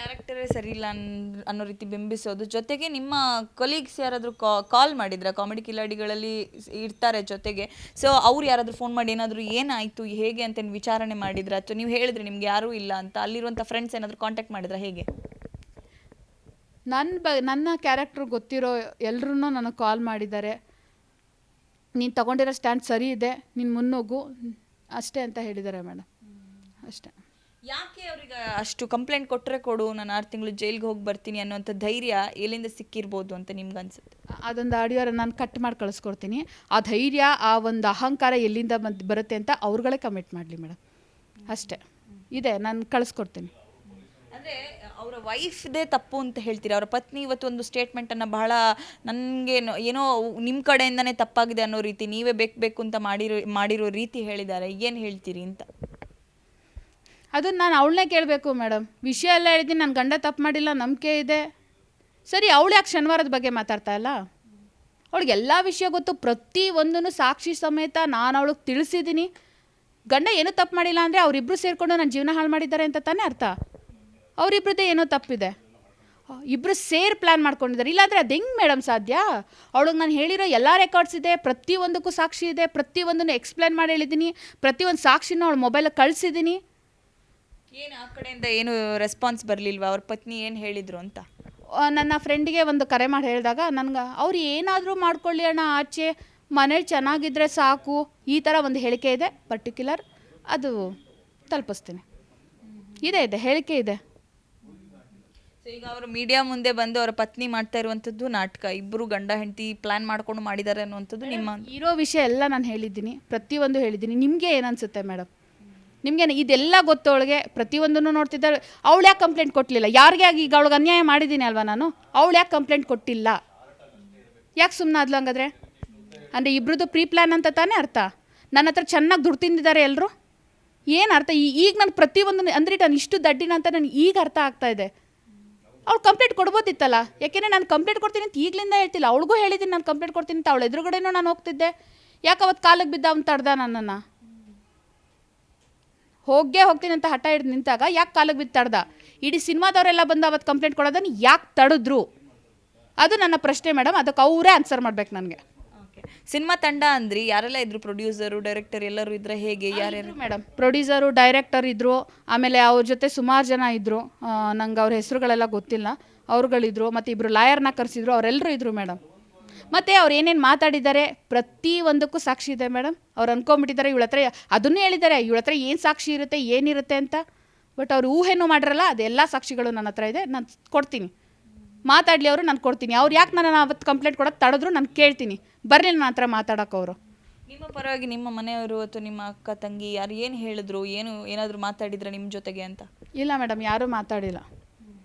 ಕ್ಯಾರೆಕ್ಟರೇ ಸರಿ ಇಲ್ಲ ಅನ್ನೋ ರೀತಿ ಬಿಂಬಿಸೋದು. ಜೊತೆಗೆ ನಿಮ್ಮ ಕೊಲೀಗ್ಸ್ ಯಾರಾದರೂ ಕಾಲ್ ಮಾಡಿದ್ರ? ಕಾಮಿಡಿ ಕಿಲಾಡಿಗಳಲ್ಲಿ ಇರ್ತಾರೆ ಜೊತೆಗೆ. ಸೊ ಅವ್ರು ಯಾರಾದರೂ ಫೋನ್ ಮಾಡಿ ಏನಾದರೂ ಏನಾಯಿತು ಹೇಗೆ ಅಂತ ವಿಚಾರಣೆ ಮಾಡಿದ್ರ? ಅಥವಾ ನೀವು ಹೇಳಿದ್ರಿ ನಿಮ್ಗೆ ಯಾರೂ ಇಲ್ಲ ಅಂತ, ಅಲ್ಲಿರುವಂಥ ಫ್ರೆಂಡ್ಸ್ ಏನಾದರೂ ಕಾಂಟ್ಯಾಕ್ಟ್ ಮಾಡಿದ್ರ ಹೇಗೆ? ನನ್ನ ಕ್ಯಾರೆಕ್ಟ್ರ್ ಗೊತ್ತಿರೋ ಎಲ್ಲರೂ ನನಗೆ ಕಾಲ್ ಮಾಡಿದ್ದಾರೆ. ನೀನು ತಗೊಂಡಿರೋ ಸ್ಟ್ಯಾಂಡ್ ಸರಿ ಇದೆ, ನೀನು ಮುನ್ನೋಗು ಅಷ್ಟೇ ಅಂತ ಹೇಳಿದ್ದಾರೆ ಮೇಡಮ್. ಅಷ್ಟೇ. ಯಾಕೆ ಅವ್ರಿಗೆ ಅಷ್ಟು ಕಂಪ್ಲೇಂಟ್ ಕೊಟ್ಟರೆ ಕೊಡು, ನಾನು 6 ತಿಂಗಳು ಜೈಲಿಗೆ ಹೋಗಿ ಬರ್ತೀನಿ ಅನ್ನೋಂಥ ಧೈರ್ಯ ಎಲ್ಲಿಂದ ಸಿಕ್ಕಿರ್ಬೋದು ಅಂತ ನಿಮ್ಗೆ ಅನ್ಸುತ್ತೆ? ಅದೊಂದು ಆಡಿಯೋ ನಾನು ಕಟ್ ಮಾಡಿ ಕಳಿಸ್ಕೊಡ್ತೀನಿ. ಆ ಧೈರ್ಯ, ಆ ಒಂದು ಅಹಂಕಾರ ಎಲ್ಲಿಂದ ಬರುತ್ತೆ ಅಂತ ಅವ್ರುಗಳೇ ಕಮೆಂಟ್ ಮಾಡಲಿ ಮೇಡಮ್. ಅಷ್ಟೇ ಇದೆ, ನಾನು ಕಳಿಸ್ಕೊಡ್ತೀನಿ. ಅಂದರೆ ಅವರ ವೈಫ್ದೇ ತಪ್ಪು ಅಂತ ಹೇಳ್ತೀರಾ? ಅವರ ಪತ್ನಿ ಇವತ್ತು ಒಂದು ಸ್ಟೇಟ್ಮೆಂಟನ್ನು ಬಹಳ ನನಗೆ ಏನೋ ನಿಮ್ಮ ಕಡೆಯಿಂದನೇ ತಪ್ಪಾಗಿದೆ ಅನ್ನೋ ರೀತಿ, ನೀವೇ ಬೇಕು ಅಂತ ಮಾಡಿರೋ ರೀತಿ ಹೇಳಿದ್ದಾರೆ. ಏನು ಹೇಳ್ತೀರಿ ಅಂತ? ಅದನ್ನು ನಾನು ಅವಳನ್ನೇ ಕೇಳಬೇಕು ಮೇಡಮ್. ವಿಷಯ ಎಲ್ಲ ಹೇಳಿದ್ದೀನಿ, ನನ್ನ ಗಂಡ ತಪ್ಪು ಮಾಡಿಲ್ಲ, ನಂಬಿಕೆ ಇದೆ. ಸರಿ, ಅವಳು ಯಾಕೆ ಶನಿವಾರದ ಬಗ್ಗೆ ಮಾತಾಡ್ತಾ ಇಲ್ಲ? ಅವಳಿಗೆ ಎಲ್ಲ ವಿಷಯ ಗೊತ್ತು, ಪ್ರತಿಯೊಂದೂ ಸಾಕ್ಷಿ ಸಮೇತ ನಾನು ಅವಳಿಗೆ ತಿಳಿಸಿದ್ದೀನಿ. ಗಂಡ ಏನೂ ತಪ್ಪು ಮಾಡಿಲ್ಲ ಅಂದರೆ ಅವರಿಬ್ಬರು ಸೇರಿಕೊಂಡು ನನ್ನ ಜೀವನ ಹಾಳು ಮಾಡಿದ್ದಾರೆ ಅಂತ ತಾನೇ ಅರ್ಥ. ಅವರಿಬ್ಬರದ್ದೇ ಏನೋ ತಪ್ಪಿದೆ, ಇಬ್ಬರು ಸೇರಿ ಪ್ಲ್ಯಾನ್ ಮಾಡ್ಕೊಂಡಿದ್ದಾರೆ. ಇಲ್ಲಾಂದರೆ ಅದು ಹೆಂಗೆ ಮೇಡಮ್ ಸಾಧ್ಯ? ಅವಳಿಗೆ ನಾನು ಹೇಳಿರೋ ಎಲ್ಲ ರೆಕಾರ್ಡ್ಸ್ ಇದೆ, ಪ್ರತಿಯೊಂದಕ್ಕೂ ಸಾಕ್ಷಿ ಇದೆ, ಪ್ರತಿಯೊಂದನ್ನು ಎಕ್ಸ್ಪ್ಲೇನ್ ಮಾಡಿ ಹೇಳಿದ್ದೀನಿ, ಪ್ರತಿಯೊಂದು ಸಾಕ್ಷಿನೂ ಅವಳ ಮೊಬೈಲಿಗೆ ಕಳಿಸಿದ್ದೀನಿ. ಏನು ಆ ಕಡೆಯಿಂದ ಏನು ರೆಸ್ಪಾನ್ಸ್ ಬರಲಿಲ್ವಾ? ಅವ್ರ ಪತ್ನಿ ಏನು ಹೇಳಿದರು ಅಂತ? ನನ್ನ ಫ್ರೆಂಡಿಗೆ ಒಂದು ಕರೆ ಮಾಡಿ ಹೇಳಿದಾಗ ನನಗೆ ಅವ್ರು ಏನಾದರೂ ಮಾಡ್ಕೊಳ್ಳಿ ಅಣ್ಣ, ಆಚೆ ಮನೇಲಿ ಚೆನ್ನಾಗಿದ್ದರೆ ಸಾಕು, ಈ ಥರ ಒಂದು ಹೇಳಿಕೆ ಇದೆ ಪರ್ಟಿಕ್ಯುಲರ್. ಅದು ತಲುಪಿಸ್ತೀನಿ. ಇದೆ ಹೇಳಿಕೆ ಇದೆ. ಸೊ ಈಗ ಅವರು ಮೀಡಿಯಾ ಮುಂದೆ ಬಂದು ಅವರ ಪತ್ನಿ ಮಾಡ್ತಾ ಇರುವಂಥದ್ದು ನಾಟಕ, ಇಬ್ಬರು ಗಂಡ ಹೆಂಡತಿ ಪ್ಲ್ಯಾನ್ ಮಾಡ್ಕೊಂಡು ಮಾಡಿದ್ದಾರೆ ಅನ್ನುವಂಥದ್ದು ನಿಮ್ಮ ಇರೋ ವಿಷಯ ಎಲ್ಲ ನಾನು ಹೇಳಿದ್ದೀನಿ, ಪ್ರತಿಯೊಂದು ಹೇಳಿದ್ದೀನಿ. ನಿಮಗೆ ಏನನ್ಸುತ್ತೆ ಮೇಡಮ್? ನಿಮಗೆ ಇದೆಲ್ಲ ಗೊತ್ತವಳಿಗೆ, ಪ್ರತಿಯೊಂದನ್ನು ನೋಡ್ತಿದ್ದಾರೆ. ಅವಳು ಯಾಕೆ ಕಂಪ್ಲೇಂಟ್ ಕೊಟ್ಟಲಿಲ್ಲ? ಯಾರಿಗೆ ಆಗಿ ಈಗ ಅವಳಿಗೆ ಅನ್ಯಾಯ ಮಾಡಿದ್ದೀನಿ ಅಲ್ವಾ ನಾನು? ಅವಳು ಯಾಕೆ ಕಂಪ್ಲೇಂಟ್ ಕೊಟ್ಟಿಲ್ಲ? ಯಾಕೆ ಸುಮ್ಮನೆ ಆದ್ಲು ಹಂಗಾದ್ರೆ? ಅಂದರೆ ಇಬ್ರದ್ದು ಪ್ರೀ ಪ್ಲ್ಯಾನ್ ಅಂತ ತಾನೇ ಅರ್ಥ. ನನ್ನ ಹತ್ರ ಚೆನ್ನಾಗಿ ದುಡ್ಡು ತಿಂದಿದ್ದಾರೆ ಎಲ್ಲರೂ. ಏನು ಅರ್ಥ? ಈಗ ನಾನು ಪ್ರತಿಯೊಂದು ಅಂದರೆ ನಾನು ಇಷ್ಟು ದಡ್ಡಿನ ಅಂತ ನನಗೆ ಈಗ ಅರ್ಥ ಆಗ್ತಾ ಇದೆ. ಅವಳು ಕಂಪ್ಲೇಂಟ್ ಕೊಡ್ಬೋದಿತ್ತಲ್ಲ. ಯಾಕೆಂದರೆ ನಾನು ಕಂಪ್ಲೇಂಟ್ ಕೊಡ್ತೀನಿ ಅಂತ ಈಗಲಿಂದ ಹೇಳ್ತಿಲ್ಲ, ಅವಳಿಗೂ ಹೇಳಿದ್ದೀನಿ ನಾನು ಕಂಪ್ಲೇಂಟ್ ಕೊಡ್ತೀನಿ ಅಂತ. ಅವಳು ಎದುರುಗಡೆನೂ ನಾನು ಹೋಗ್ತಿದ್ದೆ. ಯಾಕೆ ಅವತ್ತು ಕಾಲಿಗೆ ಬಿದ್ದ ಅವ್ನು ತಡ್ದ ನನ್ನನ್ನು? ಹೋಗ್ತೀನಿ ಅಂತ ಹಠ ಹಿಡಿದು ನಿಂತಾಗ ಯಾಕೆ ಕಾಲಿಗೆ ಬಿದ್ದು ತಡ್ದ? ಇಡೀ ಸಿನಿಮಾದವರೆಲ್ಲ ಬಂದು ಅವತ್ತು ಕಂಪ್ಲೇಂಟ್ ಕೊಡೋದನ್ನು ಯಾಕೆ ತಡೆದ್ರು? ಅದು ನನ್ನ ಪ್ರಶ್ನೆ ಮೇಡಮ್. ಅದಕ್ಕೆ ಅವರೇ ಆನ್ಸರ್ ಮಾಡ್ಬೇಕು ನನಗೆ. ಸಿನಿಮಾ ತಂಡ ಅಂದ್ರಿ, ಯಾರೆಲ್ಲ ಇದ್ರು? ಪ್ರೊಡ್ಯೂಸರು, ಡೈರೆಕ್ಟರ್ ಎಲ್ಲರೂ ಇದ್ರೆ ಹೇಗೆ? ಯಾರ್ಯಾರು ಮೇಡಮ್? ಪ್ರೊಡ್ಯೂಸರು, ಡೈರೆಕ್ಟರ್ ಇದ್ದರು, ಆಮೇಲೆ ಅವ್ರ ಜೊತೆ ಸುಮಾರು ಜನ ಇದ್ದರು. ನಂಗೆ ಅವ್ರ ಹೆಸರುಗಳೆಲ್ಲ ಗೊತ್ತಿಲ್ಲ. ಅವ್ರುಗಳಿದ್ರು, ಮತ್ತು ಇಬ್ಬರು ಲಾಯರ್ನ ಕರೆಸಿದ್ರು, ಅವರೆಲ್ಲರೂ ಇದ್ದರು ಮೇಡಮ್. ಮತ್ತು ಅವ್ರು ಏನೇನು ಮಾತಾಡಿದ್ದಾರೆ ಪ್ರತಿಯೊಂದಕ್ಕೂ ಸಾಕ್ಷಿ ಇದೆ ಮೇಡಮ್. ಅವ್ರು ಅಂದ್ಕೊಂಬಿಟ್ಟಿದ್ದಾರೆ ಇವಳ ಹತ್ರ, ಅದನ್ನೂ ಹೇಳಿದ್ದಾರೆ ಇವಳ ಹತ್ರ ಏನು ಸಾಕ್ಷಿ ಇರುತ್ತೆ ಏನಿರುತ್ತೆ ಅಂತ. ಬಟ್ ಅವ್ರು ಊಹೆನೂ ಮಾಡಿರಲ್ಲ. ಅದೆಲ್ಲ ಸಾಕ್ಷಿಗಳು ನನ್ನ ಹತ್ರ ಇದೆ, ನಾನು ಕೊಡ್ತೀನಿ. ಮಾತಾಡಲಿ ಅವರು, ನಾನು ಕೊಡ್ತೀನಿ. ಅವ್ರು ಯಾಕೆ ನಾನು ಅವತ್ತು ಕಂಪ್ಲೇಂಟ್ ಕೊಡೋದು ತಡೆದ್ರು ನಾನು ಕೇಳ್ತೀನಿ. ಬರಲಿ ನನ್ನ ಹತ್ರ ಮಾತಾಡೋಕೆ ಅವರು. ನಿಮ್ಮ ಪರವಾಗಿ ನಿಮ್ಮ ಮನೆಯವರು ಅಥವಾ ನಿಮ್ಮ ಅಕ್ಕ ತಂಗಿ ಯಾರು ಏನು ಹೇಳಿದ್ರು? ಏನಾದರೂ ಮಾತಾಡಿದ್ರೆ ನಿಮ್ಮ ಜೊತೆಗೆ ಅಂತ? ಇಲ್ಲ ಮೇಡಮ್, ಯಾರೂ ಮಾತಾಡಿಲ್ಲ.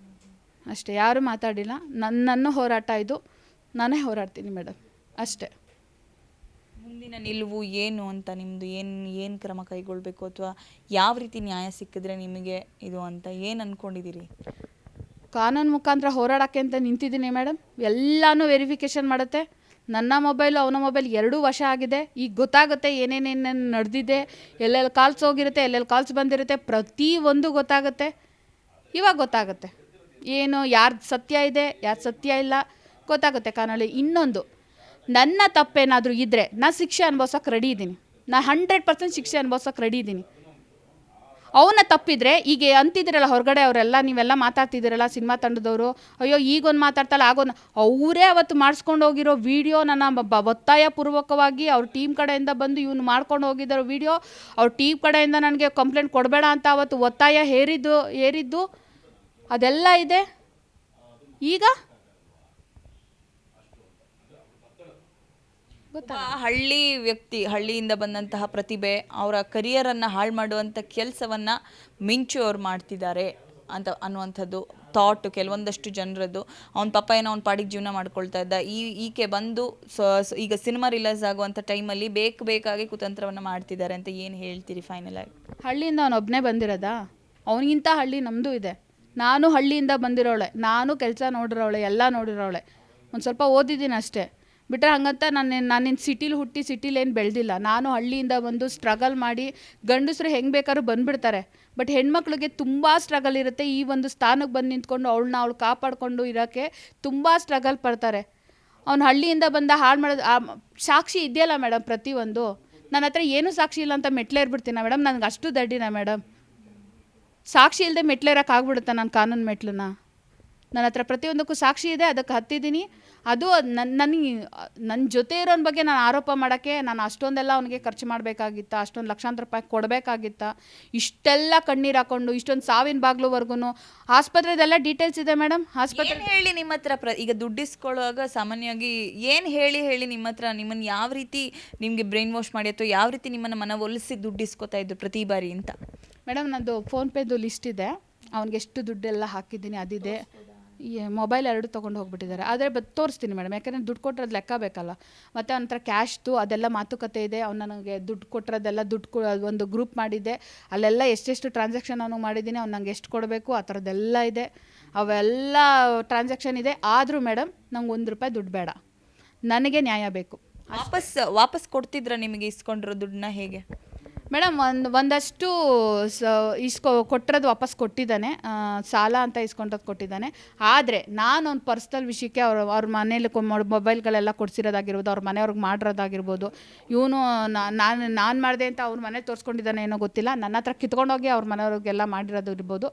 ಅಷ್ಟೇ, ಯಾರೂ ಮಾತಾಡಿಲ್ಲ. ನನ್ನ ಹೋರಾಟ ಇದು, ನಾನೇ ಹೋರಾಡ್ತೀನಿ ಮೇಡಮ್, ಅಷ್ಟೇ. ಮುಂದಿನ ನಿಲುವು ಏನು ಅಂತ ನಿಮ್ಮದು? ಏನು ಕ್ರಮ ಕೈಗೊಳ್ಳಬೇಕು, ಅಥವಾ ಯಾವ ರೀತಿ ನ್ಯಾಯ ಸಿಕ್ಕಿದ್ರೆ ನಿಮಗೆ ಇದು ಅಂತ ಏನು ಅಂದ್ಕೊಂಡಿದ್ದೀರಿ? ಕಾನೂನು ಮುಖಾಂತರ ಹೋರಾಡೋಕ್ಕೆ ಅಂತ ನಿಂತಿದ್ದೀನಿ ಮೇಡಮ್. ಎಲ್ಲನೂ ವೆರಿಫಿಕೇಷನ್ ಮಾಡುತ್ತೆ. ನನ್ನ ಮೊಬೈಲು ಅವನ ಮೊಬೈಲ್ ಎರಡೂ ವಶ ಆಗಿದೆ. ಈಗ ಗೊತ್ತಾಗುತ್ತೆ ಏನೇನೇನು ನಡೆದಿದೆ, ಎಲ್ಲೆಲ್ಲಿ ಕಾಲ್ಸ್ ಹೋಗಿರುತ್ತೆ, ಎಲ್ಲೆಲ್ಲಿ ಕಾಲ್ಸ್ ಬಂದಿರುತ್ತೆ, ಪ್ರತಿಯೊಂದು ಗೊತ್ತಾಗುತ್ತೆ. ಇವಾಗ ಗೊತ್ತಾಗುತ್ತೆ ಏನು, ಯಾರ್ದು ಸತ್ಯ ಇದೆ, ಯಾರು ಸತ್ಯ ಇಲ್ಲ ಗೊತ್ತಾಗುತ್ತೆ ಕಾನಲ್ಲಿ. ಇನ್ನೊಂದು, ನನ್ನ ತಪ್ಪೇನಾದರೂ ಇದ್ದರೆ ನಾನು ಶಿಕ್ಷೆ ಅನುಭವಿಸೋಕೆ ರೆಡಿ ಇದ್ದೀನಿ. ನಾನು 100% ಶಿಕ್ಷೆ ಅನುಭವಿಸೋಕೆ ರೆಡಿ ಇದ್ದೀನಿ. ಅವನ ತಪ್ಪಿದ್ರೆ ಈಗ ಅಂತಿದ್ದೀರಲ್ಲ ಹೊರಗಡೆ ಅವರೆಲ್ಲ, ನೀವೆಲ್ಲ ಮಾತಾಡ್ತಿದ್ದೀರಲ್ಲ ಸಿನಿಮಾ ತಂಡದವರು, ಅಯ್ಯೋ ಈಗೊಂದು ಮಾತಾಡ್ತಲ್ಲ ಆಗೊಂದು, ಅವರೇ ಅವತ್ತು ಮಾಡಿಸ್ಕೊಂಡು ಹೋಗಿರೋ ವೀಡಿಯೋ ನನ್ನ ಒತ್ತಾಯಪೂರ್ವಕವಾಗಿ ಅವ್ರ ಟೀಮ್ ಕಡೆಯಿಂದ ಬಂದು ಇವನು ಮಾಡ್ಕೊಂಡು ಹೋಗಿದ್ದಾರೋ ವೀಡಿಯೋ, ಅವ್ರ ಟೀಮ್ ಕಡೆಯಿಂದ ನನಗೆ ಕಂಪ್ಲೇಂಟ್ ಕೊಡಬೇಡ ಅಂತ ಅವತ್ತು ಒತ್ತಾಯ ಹೇರಿದ್ದು ಅದೆಲ್ಲ ಇದೆ. ಈಗ ಹಳ್ಳಿ ವ್ಯಕ್ತಿ, ಹಳ್ಳಿಯಿಂದ ಬಂದಂತಹ ಪ್ರತಿಭೆ, ಅವರ ಕರಿಯರನ್ನು ಹಾಳು ಮಾಡುವಂಥ ಕೆಲಸವನ್ನು ಮಿಂಚು ಅವ್ರು ಮಾಡ್ತಿದ್ದಾರೆ ಅಂತ ಅನ್ನುವಂಥದ್ದು ಥಾಟ್ ಕೆಲವೊಂದಷ್ಟು ಜನರದ್ದು. ಅವ್ನ ಪಾಪ ಏನೋ ಅವ್ನ ಪಾಡಿಗೆ ಜೀವನ ಮಾಡ್ಕೊಳ್ತಾ ಇದ್ದ. ಈಕೆ ಬಂದು ಈಗ ಸಿನಿಮಾ ರಿಲೀಸ್ ಆಗುವಂಥ ಟೈಮಲ್ಲಿ ಬೇಕಾಗಿ ಕುತಂತ್ರವನ್ನು ಮಾಡ್ತಿದ್ದಾರೆ ಅಂತ ಏನು ಹೇಳ್ತೀರಿ ಫೈನಲ್ ಆಗಿ? ಹಳ್ಳಿಯಿಂದ ಅವನೊಬ್ಬನೇ ಬಂದಿರೋದಾ? ಅವನಿಗಿಂತ ಹಳ್ಳಿ ನಮ್ಮದು ಇದೆ. ನಾನು ಹಳ್ಳಿಯಿಂದ ಬಂದಿರೋಳೆ, ನಾನು ಕೆಲಸ ನೋಡಿರೋಳೆ, ಎಲ್ಲ ನೋಡಿರೋಳೆ. ಒಂದು ಸ್ವಲ್ಪ ಓದಿದ್ದೀನಿ ಅಷ್ಟೇ. ಬಿಟ್ಟರೆ ಹಂಗಂತ ನಾನೇನು ಸಿಟಿಲಿ ಹುಟ್ಟಿ ಸಿಟಿಲಿ ಏನು ಬೆಳೆದಿಲ್ಲ. ನಾನು ಹಳ್ಳಿಯಿಂದ ಬಂದು ಸ್ಟ್ರಗಲ್ ಮಾಡಿ, ಗಂಡಸರು ಹೆಂಗೆ ಬೇಕಾದ್ರೂ ಬಂದುಬಿಡ್ತಾರೆ, ಬಟ್ ಹೆಣ್ಮಕ್ಳಿಗೆ ತುಂಬ ಸ್ಟ್ರಗಲ್ ಇರುತ್ತೆ. ಈ ಒಂದು ಸ್ಥಾನಕ್ಕೆ ಬಂದು ನಿಂತ್ಕೊಂಡು ಅವಳು ಕಾಪಾಡಿಕೊಂಡು ಇರೋಕ್ಕೆ ತುಂಬ ಸ್ಟ್ರಗಲ್ ಪಡ್ತಾರೆ. ಅವ್ನು ಹಳ್ಳಿಯಿಂದ ಬಂದ ಹಾಳು ಮಾಡೋದು ಸಾಕ್ಷಿ ಇದೆಯಲ್ಲ ಮೇಡಮ್, ಪ್ರತಿಯೊಂದು ನನ್ನ ಹತ್ರ ಏನೂ ಸಾಕ್ಷಿ ಇಲ್ಲ ಅಂತ ಮೆಟ್ಲೇರ್ಬಿಡ್ತೀನ ಮೇಡಮ್? ನನಗೆ ಅಷ್ಟು ದಡ್ಡಿನ ಮೇಡಮ್? ಸಾಕ್ಷಿ ಇಲ್ಲದೆ ಮೆಟ್ಲೇರಕ್ಕೆ ಆಗ್ಬಿಡುತ್ತಾ ನಾನು ಕಾನೂನು ಮೆಟ್ಲನ್ನ? ನನ್ನ ಹತ್ರ ಪ್ರತಿಯೊಂದಕ್ಕೂ ಸಾಕ್ಷಿ ಇದೆ, ಅದಕ್ಕೆ ಹತ್ತಿದ್ದೀನಿ. ಅದು ನನ್ನ ಜೊತೆ ಇರೋನ ಬಗ್ಗೆ ನಾನು ಆರೋಪ ಮಾಡೋಕ್ಕೆ ನಾನು ಅಷ್ಟೊಂದೆಲ್ಲ ಅವನಿಗೆ ಖರ್ಚು ಮಾಡಬೇಕಾಗಿತ್ತ? ಅಷ್ಟೊಂದು ಲಕ್ಷಾಂತರ ರೂಪಾಯಿ ಕೊಡಬೇಕಾಗಿತ್ತ? ಇಷ್ಟೆಲ್ಲ ಕಣ್ಣೀರು ಹಾಕ್ಕೊಂಡು ಇಷ್ಟೊಂದು ಸಾವಿನ ಬಾಗ್ಲುವರೆಗೂ ಆಸ್ಪತ್ರೆದೆಲ್ಲ ಡೀಟೇಲ್ಸ್ ಇದೆ ಮೇಡಮ್. ಆಸ್ಪತ್ರೆ ಹೇಳಿ ನಿಮ್ಮ ಹತ್ರ ಈಗ ದುಡ್ಡಿಸ್ಕೊಳ್ಳುವಾಗ ಸಾಮಾನ್ಯವಾಗಿ ಏನು ಹೇಳಿ ನಿಮ್ಮ ಹತ್ರ ನಿಮ್ಮನ್ನು ಯಾವ ರೀತಿ ನಿಮಗೆ ಬ್ರೈನ್ ವಾಶ್ ಮಾಡಿ ಅಥವಾ ಯಾವ ರೀತಿ ನಿಮ್ಮನ್ನು ಮನವೊಲಿಸಿ ದುಡ್ಡಿಸ್ಕೊತಾ ಇದ್ದು ಪ್ರತಿ ಬಾರಿ ಅಂತ? ಮೇಡಮ್, ನಂದು ಫೋನ್ಪೇದು ಲಿಸ್ಟ್ ಇದೆ, ಅವ್ನಿಗೆ ಎಷ್ಟು ದುಡ್ಡೆಲ್ಲ ಹಾಕಿದ್ದೀನಿ ಅದಿದೆ. ಈ ಮೊಬೈಲ್ 2 ತೊಗೊಂಡು ಹೋಗ್ಬಿಟ್ಟಿದ್ದಾರೆ. ಆದರೆ ತೋರಿಸ್ತೀನಿ ಮೇಡಮ್, ಯಾಕಂದರೆ ದುಡ್ಡು ಕೊಟ್ಟಿರೋದು ಲೆಕ್ಕ ಬೇಕಲ್ಲ. ಮತ್ತು ಅವನ ಹತ್ರ ಕ್ಯಾಶ್ದು ಅದೆಲ್ಲ ಮಾತುಕತೆ ಇದೆ. ಅವ್ನು ನನಗೆ ದುಡ್ಡು ಕೊಟ್ಟಿರೋದೆಲ್ಲ ಒಂದು ಗ್ರೂಪ್ ಮಾಡಿದ್ದೆ, ಅಲ್ಲೆಲ್ಲ ಎಷ್ಟೆಷ್ಟು ಟ್ರಾನ್ಸಾಕ್ಷನ್ ಅವನು ಮಾಡಿದ್ದೀನಿ, ಅವ್ನು ನಂಗೆ ಎಷ್ಟು ಕೊಡಬೇಕು ಆ ಥರದ್ದೆಲ್ಲ ಇದೆ. ಅವೆಲ್ಲ ಟ್ರಾನ್ಸಾಕ್ಷನ್ ಇದೆ. ಆದರೂ ಮೇಡಮ್, ನಂಗೆ ₹1 ದುಡ್ಡು ಬೇಡ, ನನಗೆ ನ್ಯಾಯ ಬೇಕು. ವಾಪಸ್ ಕೊಡ್ತಿದ್ರ ನಿಮಗೆ ಇಸ್ಕೊಂಡಿರೋ ದುಡ್ಡನ್ನ ಹೇಗೆ ಮೇಡಮ್? ಒಂದಷ್ಟು ಕೊಟ್ಟಿರೋದು ವಾಪಸ್ ಕೊಟ್ಟಿದ್ದಾನೆ, ಸಾಲ ಅಂತ ಇಸ್ಕೊಂಡದ್ದು ಕೊಟ್ಟಿದ್ದಾನೆ. ಆದರೆ ನಾನು ಒಂದು ಪರ್ಸ್ನಲ್ ವಿಷಯಕ್ಕೆ ಅವ್ರ ಮನೇಲಿ ಮೊಬೈಲ್ಗಳೆಲ್ಲ ಕೊಡಿಸಿರೋದಾಗಿರ್ಬೋದು, ಅವ್ರ ಮನೆಯವ್ರಿಗೆ ಮಾಡಿರೋದಾಗಿರ್ಬೋದು, ಇವನು ನಾನು ಮಾಡಿದೆ ಅಂತ ಅವ್ರ ಮನೇಲಿ ತೋರಿಸ್ಕೊಂಡಿದ್ದಾನೆ ಏನೋ ಗೊತ್ತಿಲ್ಲ. ನನ್ನ ಹತ್ರ ಕಿತ್ಕೊಂಡೋಗಿ ಅವ್ರ ಮನೆಯವ್ರಿಗೆಲ್ಲ ಮಾಡಿರೋದು ಇರ್ಬೋದು.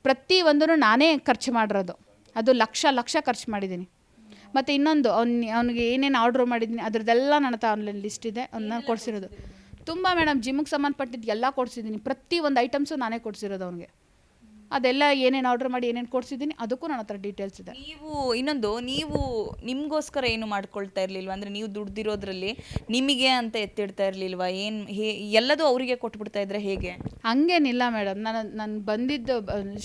ಪ್ರತಿಯೊಂದೂ ನಾನೇ ಖರ್ಚು ಮಾಡಿರೋದು, ಅದು ಲಕ್ಷ ಖರ್ಚು ಮಾಡಿದ್ದೀನಿ. ಮತ್ತು ಇನ್ನೊಂದು ಅವ್ನಿಗೆ ಏನೇನು ಆರ್ಡ್ರ್ ಮಾಡಿದ್ದೀನಿ ಅದ್ರದ್ದೆಲ್ಲ ನನ್ನ ಹತ್ರ ಆನ್ಲೈನ್ ಲಿಸ್ಟ್ ಇದೆ. ಅವ್ನ ಕೊಡಿಸಿರೋದು ತುಂಬ ಮೇಡಮ್. ಜಿಮ್ಗೆ ಸಂಬಂಧಪಟ್ಟಿದ್ದು ಎಲ್ಲ ಕೊಡಿಸಿದ್ದೀನಿ, ಪ್ರತಿಯೊಂದು ಐಟಮ್ಸು ನಾನೇ ಕೊಡಿಸಿರೋದು ಅವನಿಗೆ. ಅದೆಲ್ಲ ಏನೇನು ಆರ್ಡ್ರ್ ಮಾಡಿ ಏನೇನು ಕೊಡಿಸಿದ್ದೀನಿ ಅದಕ್ಕೂ ನನ್ನ ಹತ್ರ ಡೀಟೇಲ್ಸ್ ಇದೆ. ನೀವು ನಿಮಗೋಸ್ಕರ ಏನು ಮಾಡ್ಕೊಳ್ತಾ ಇರಲಿಲ್ವ? ಅಂದರೆ ನೀವು ದುಡ್ದಿರೋದ್ರಲ್ಲಿ ನಿಮಗೆ ಅಂತ ಎತ್ತಿಡ್ತಾ ಇರಲಿಲ್ವಾ? ಎಲ್ಲದೂ ಅವರಿಗೆ ಕೊಟ್ಬಿಡ್ತಾ ಇದ್ರೆ ಹೇಗೆ? ಹಂಗೇನಿಲ್ಲ ಮೇಡಮ್. ನಾನು ಬಂದಿದ್ದು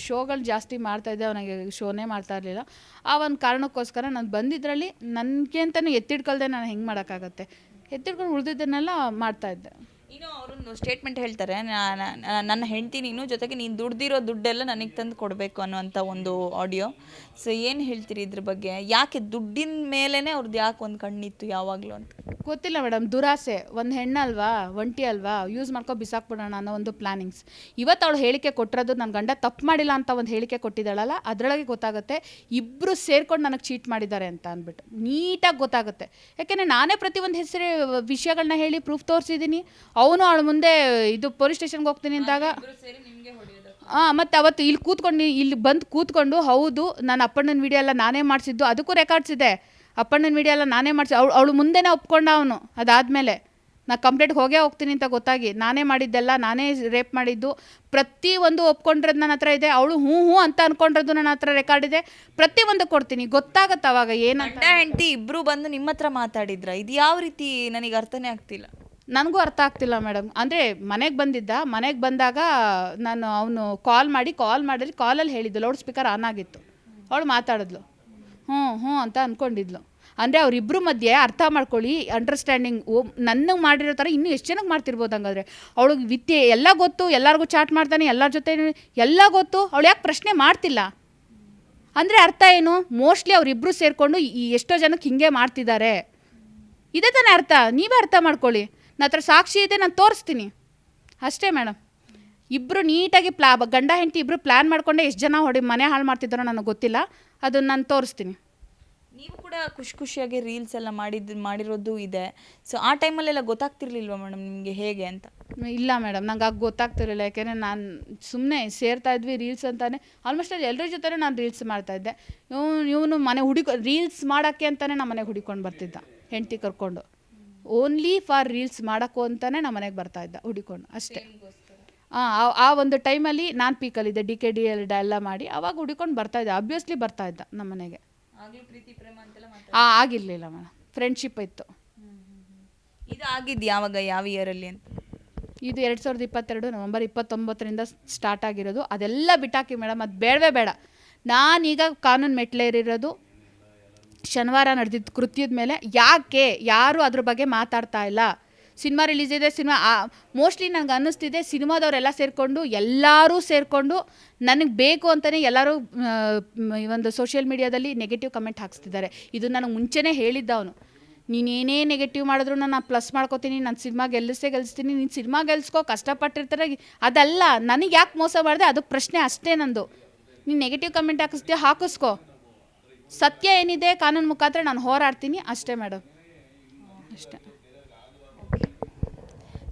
ಶೋಗಳು ಜಾಸ್ತಿ ಮಾಡ್ತಾಯಿದ್ದೆ, ಅವನಿಗೆ ಶೋನೇ ಮಾಡ್ತಾ ಇರಲಿಲ್ಲ. ಆ ಒಂದು ಕಾರಣಕ್ಕೋಸ್ಕರ ನಾನು ಬಂದಿದ್ದರಲ್ಲಿ ನನಗೆ ಅಂತಲೂ ಎತ್ತಿಡ್ಕೊಳ್ದೆ ನಾನು ಹೆಂಗೆ ಮಾಡೋಕ್ಕಾಗತ್ತೆ? ಎತ್ತಿಡ್ಕೊಂಡು ಉಳಿದಿದ್ದನ್ನೆಲ್ಲ ಮಾಡ್ತಾಯಿದ್ದೆ. ಇನ್ನು ಅವರೊಂದು ಸ್ಟೇಟ್ಮೆಂಟ್ ಹೇಳ್ತಾರೆ, ನನ್ನ ಹೆಂಡತಿ ನೀನು, ಜೊತೆಗೆ ನೀನು ದುಡ್ದಿರೋ ದುಡ್ಡೆಲ್ಲ ನನಗೆ ತಂದು ಕೊಡಬೇಕು ಅನ್ನೋಂಥ ಒಂದು ಆಡಿಯೋ. ಸೊ ಏನು ಹೇಳ್ತೀರಿ ಇದ್ರ ಬಗ್ಗೆ? ಯಾಕೆ ದುಡ್ಡಿನ ಮೇಲೇ ಅವ್ರದ್ದು ಯಾಕೆ ಒಂದು ಕಣ್ಣಿತ್ತು ಯಾವಾಗಲೂ ಅಂತ? ಗೊತ್ತಿಲ್ಲ ಮೇಡಮ್, ದುರಾಸೆ. ಒಂದು ಹೆಣ್ಣಲ್ವಾ, ಒಂಟಿ ಅಲ್ವಾ, ಯೂಸ್ ಮಾಡ್ಕೊ ಬಿಸಾಕ್ಬಿಡೋಣ ಅನ್ನೋ ಒಂದು ಪ್ಲಾನಿಂಗ್ಸ್. ಇವತ್ತು ಅವಳು ಹೇಳಿಕೆ ಕೊಟ್ಟಿರೋದು ನನ್ನ ಗಂಡ ತಪ್ಪು ಮಾಡಿಲ್ಲ ಅಂತ ಒಂದು ಹೇಳಿಕೆ ಕೊಟ್ಟಿದ್ದಾಳಲ್ಲ, ಅದರೊಳಗೆ ಗೊತ್ತಾಗುತ್ತೆ ಇಬ್ಬರು ಸೇರ್ಕೊಂಡು ನನಗೆ ಚೀಟ್ ಮಾಡಿದ್ದಾರೆ ಅಂತ ಅಂದ್ಬಿಟ್ಟು ನೀಟಾಗಿ ಗೊತ್ತಾಗುತ್ತೆ. ಯಾಕೆಂದರೆ ನಾನೇ ಪ್ರತಿಯೊಂದು ವಿಷಯಗಳನ್ನ ಹೇಳಿ ಪ್ರೂಫ್ ತೋರಿಸಿದ್ದೀನಿ. ಅವನು ಅವಳ ಮುಂದೆ ಇದು ಪೊಲೀಸ್ ಸ್ಟೇಷನ್ಗೆ ಹೋಗ್ತೀನಿ ಅಂದಾಗ ಮತ್ತು ಅವತ್ತು ಇಲ್ಲಿ ಬಂದು ಕೂತ್ಕೊಂಡು ಹೌದು ನಾನು ಅಪ್ಪಣ್ಣನ ವಿಡಿಯೋ ಎಲ್ಲ ನಾನೇ ಮಾಡಿಸಿದ್ದು, ಅದಕ್ಕೂ ರೆಕಾರ್ಡ್ಸ್ ಇದೆ, ಅಪ್ಪಣ್ಣನ ವಿಡಿಯೋ ಎಲ್ಲ ನಾನೇ ಮಾಡಿಸಿ ಅವಳು ಮುಂದೆನೇ ಒಪ್ಕೊಂಡ ಅವನು. ಅದಾದಮೇಲೆ ನಾನು ಕಂಪ್ಲೇಂಟ್ಗೆ ಹೋಗ್ತೀನಿ ಅಂತ ಗೊತ್ತಾಗಿ ನಾನೇ ಮಾಡಿದ್ದೆಲ್ಲ, ನಾನೇ ರೇಪ್ ಮಾಡಿದ್ದು ಪ್ರತಿಯೊಂದು ಒಪ್ಕೊಂಡಿರೋದು ನನ್ನ ಹತ್ರ ಇದೆ. ಅವಳು ಹ್ಞೂ ಅಂತ ಅಂದ್ಕೊಂಡಿರೋದು ನನ್ನ ಹತ್ರ ರೆಕಾರ್ಡ್ ಇದೆ. ಪ್ರತಿಯೊಂದು ಕೊಡ್ತೀನಿ, ಗೊತ್ತಾಗತ್ತೆ ಅವಾಗ ಏನಂತ. ಹೆಂಡತಿ ಇಬ್ಬರು ಬಂದು ನಿಮ್ಮ ಹತ್ರ ಮಾತಾಡಿದ್ರ? ಇದು ಯಾವ ರೀತಿ ನನಗೆ ಅರ್ಥನೇ ಆಗ್ತಿಲ್ಲ. ನನಗೂ ಅರ್ಥ ಆಗ್ತಿಲ್ಲ ಮೇಡಮ್. ಅಂದರೆ ಮನೆಗೆ ಬಂದಾಗ ಅವನು ಕಾಲ್ ಮಾಡಿದ್ರೆ ಕಾಲಲ್ಲಿ ಹೇಳಿದ್ದು, ಲೌಡ್ ಸ್ಪೀಕರ್ ಆನ್ ಆಗಿತ್ತು. ಅವಳು ಮಾತಾಡಿದ್ಲು, ಹ್ಞೂ ಅಂತ ಅಂದ್ಕೊಂಡಿದ್ಲು. ಅಂದರೆ ಅವರಿಬ್ಬರು ಮಧ್ಯೆ ಅರ್ಥ ಮಾಡ್ಕೊಳ್ಳಿ, ಅಂಡರ್ಸ್ಟ್ಯಾಂಡಿಂಗ್ ನನಗೆ ಮಾಡಿರೋ ಥರ ಇನ್ನೂ ಎಷ್ಟು ಜನಕ್ಕೆ ಮಾಡ್ತಿರ್ಬೋದು. ಹಂಗಾದ್ರೆ ಅವಳಿಗೆ ವಿದ್ಯೆ ಎಲ್ಲ ಗೊತ್ತು, ಎಲ್ಲರಿಗೂ ಚಾಟ್ ಮಾಡ್ತಾನೆ, ಎಲ್ಲರ ಜೊತೆ ಎಲ್ಲ ಗೊತ್ತು, ಅವಳು ಯಾಕೆ ಪ್ರಶ್ನೆ ಮಾಡ್ತಿಲ್ಲ? ಅಂದರೆ ಅರ್ಥ ಏನು? ಮೋಸ್ಟ್ಲಿ ಅವರಿಬ್ಬರು ಸೇರಿಕೊಂಡು ಎಷ್ಟೋ ಜನಕ್ಕೆ ಹಿಂಗೆ ಮಾಡ್ತಿದ್ದಾರೆ, ಇದೇ ತಾನೇ ಅರ್ಥ. ನೀವೇ ಅರ್ಥ ಮಾಡ್ಕೊಳ್ಳಿ. ನನ್ನ ಹತ್ರ ಸಾಕ್ಷಿ ಇದೆ, ನಾನು ತೋರಿಸ್ತೀನಿ ಅಷ್ಟೇ ಮೇಡಮ್. ಇಬ್ಬರು ನೀಟಾಗಿ ಗಂಡ ಹೆಂಡತಿ ಇಬ್ಬರು ಪ್ಲ್ಯಾನ್ ಮಾಡಿಕೊಂಡೆ ಎಷ್ಟು ಜನ ಮನೆ ಹಾಳು ಮಾಡ್ತಿದ್ದಾರೋ ನನಗೆ ಗೊತ್ತಿಲ್ಲ, ಅದನ್ನು ನಾನು ತೋರಿಸ್ತೀನಿ. ನೀವು ಕೂಡ ಖುಷಿಯಾಗಿ ರೀಲ್ಸ್ ಎಲ್ಲ ಮಾಡಿರೋದು ಇದೆ. ಸೊ ಆ ಟೈಮಲ್ಲೆಲ್ಲ ಗೊತ್ತಾಗ್ತಿರ್ಲಿಲ್ವ ಮೇಡಮ್ ನಿಮಗೆ ಹೇಗೆ ಅಂತ? ಇಲ್ಲ ಮೇಡಮ್, ನಂಗೆ ಆಗ ಗೊತ್ತಾಗ್ತಿರಲಿಲ್ಲ. ಯಾಕೆಂದರೆ ನಾನು ಸುಮ್ಮನೆ ಸೇರ್ತಾ ಇದ್ವಿ ರೀಲ್ಸ್ ಅಂತಾನೆ. ಆಲ್ಮೋಸ್ಟ್ ಅಲ್ಲಿ ಎಲ್ಲರ ಜೊತೆ ನಾನು ರೀಲ್ಸ್ ಮಾಡ್ತಾಯಿದ್ದೆ. ಇವನು ಮನೆ ರೀಲ್ಸ್ ಮಾಡೋಕ್ಕೆ ಅಂತಲೇ ನಮ್ಮ ಮನೆಗೆ ಹುಡಿಕೊಂಡು ಬರ್ತಿದ್ದ, ಹೆಂಡತಿ ಕರ್ಕೊಂಡು. ಓನ್ಲಿ ಫಾರ್ ರೀಲ್ಸ್ ಮಾಡೋಕ್ಕೂ ಅಂತಲೇ ನಮ್ಮ ಮನೆಗೆ ಬರ್ತಾಯಿದ್ದ ಹುಡಿಕೊಂಡು ಅಷ್ಟೇ. ಆ ಒಂದು ಟೈಮಲ್ಲಿ ನಾನು ಪೀಕಲ್ಲಿದ್ದೆ, DKD ಎಲ್ಲ ಮಾಡಿ ಅವಾಗ ಹುಡಿಕೊಂಡು ಬರ್ತಾಯಿದ್ದೆ. ಅಬ್ವಿಯಸ್ಲಿ ಬರ್ತಾಯಿದ್ದ ನಮ್ಮ ಮನೆಗೆ. ಆಗಿರಲಿಲ್ಲ ಮೇಡಮ್, ಫ್ರೆಂಡ್ಶಿಪ್ ಇತ್ತು. ಇದು ಆಗಿದ್ದು ಯಾವಾಗ, ಯಾವ ಇಯರಲ್ಲಿ ಅಂತ? ಇದು 2022 ನವೆಂಬರ್ 29ರಿಂದ ಸ್ಟಾರ್ಟ್ ಆಗಿರೋದು. ಅದೆಲ್ಲ ಬಿಟ್ಟಾಕಿ ಮೇಡಮ್, ಅದು ಬೇಡವೇ ಬೇಡ. ನಾನೀಗ ಕಾನೂನು ಮೆಟ್ಲೇರಿರೋದು ಶನಿವಾರ ನಡೆದಿದ್ದು ಕೃತ್ಯದ ಮೇಲೆ. ಯಾರು ಅದ್ರ ಬಗ್ಗೆ ಮಾತಾಡ್ತಾ ಇಲ್ಲ. ಸಿನಿಮಾ ರಿಲೀಸ್ ಇದೆ, ಮೋಸ್ಟ್ಲಿ ನನಗೆ ಅನ್ನಿಸ್ತಿದೆ ಸಿನಿಮಾದವರೆಲ್ಲ ಎಲ್ಲರೂ ಸೇರಿಕೊಂಡು ನನಗೆ ಬೇಕು ಅಂತಲೇ ಎಲ್ಲರೂ ಒಂದು ಸೋಷಿಯಲ್ ಮೀಡಿಯಾದಲ್ಲಿ ನೆಗೆಟಿವ್ ಕಮೆಂಟ್ ಹಾಕ್ಸ್ತಿದ್ದಾರೆ. ಇದು ನನಗೆ ಮುಂಚೆನೇ ಹೇಳಿದ್ದ ಅವನು, ನೀನು ಏನೇ ನೆಗೆಟಿವ್ ಮಾಡಿದ್ರು ನಾನು ಪ್ಲಸ್ ಮಾಡ್ಕೋತೀನಿ, ನಾನು ಸಿನಿಮಾ ಗೆಲ್ಲಿಸ್ತೀನಿ, ನೀನು ಸಿನಿಮಾ ಗೆಲ್ಸ್ಕೋ, ಕಷ್ಟಪಟ್ಟಿರ್ತಾರೆ, ಅದಲ್ಲ ನನಗೆ ಯಾಕೆ ಮೋಸ ಮಾಡಿದೆ ಅದಕ್ಕೆ ಪ್ರಶ್ನೆ ಅಷ್ಟೇ ನಂದು. ನೀನು ನೆಗೆಟಿವ್ ಕಮೆಂಟ್ ಹಾಕಿಸ್ಕೋ, ಸತ್ಯ ಏನಿದೆ ಕಾನೂನು ಮುಖಾಂತರ ನಾನು ಹೋರಾಡ್ತೀನಿ ಅಷ್ಟೇ ಮೇಡಮ್, ಅಷ್ಟೇ.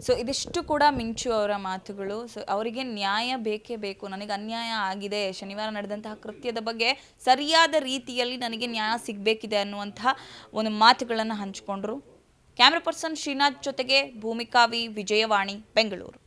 ಸೊ ಇದಿಷ್ಟು ಕೂಡ ಮಿಂಚು ಅವರ ಮಾತುಗಳು. ಸೊ ಅವರಿಗೆ ನ್ಯಾಯ ಬೇಕೇ ಬೇಕು, ನನಗೆ ಅನ್ಯಾಯ ಆಗಿದೆ, ಶನಿವಾರ ನಡೆದಂತಹ ಕೃತ್ಯದ ಬಗ್ಗೆ ಸರಿಯಾದ ರೀತಿಯಲ್ಲಿ ನನಗೆ ನ್ಯಾಯ ಸಿಗಬೇಕಿದೆ ಅನ್ನುವಂತಹ ಒಂದು ಮಾತುಗಳನ್ನು ಹಂಚಿಕೊಂಡ್ರು. ಕ್ಯಾಮ್ರಾ ಪರ್ಸನ್ ಶ್ರೀನಾಥ್ ಜೊತೆಗೆ ಭೂಮಿಕಾ ವಿ, ವಿಜಯವಾಣಿ, ಬೆಂಗಳೂರು.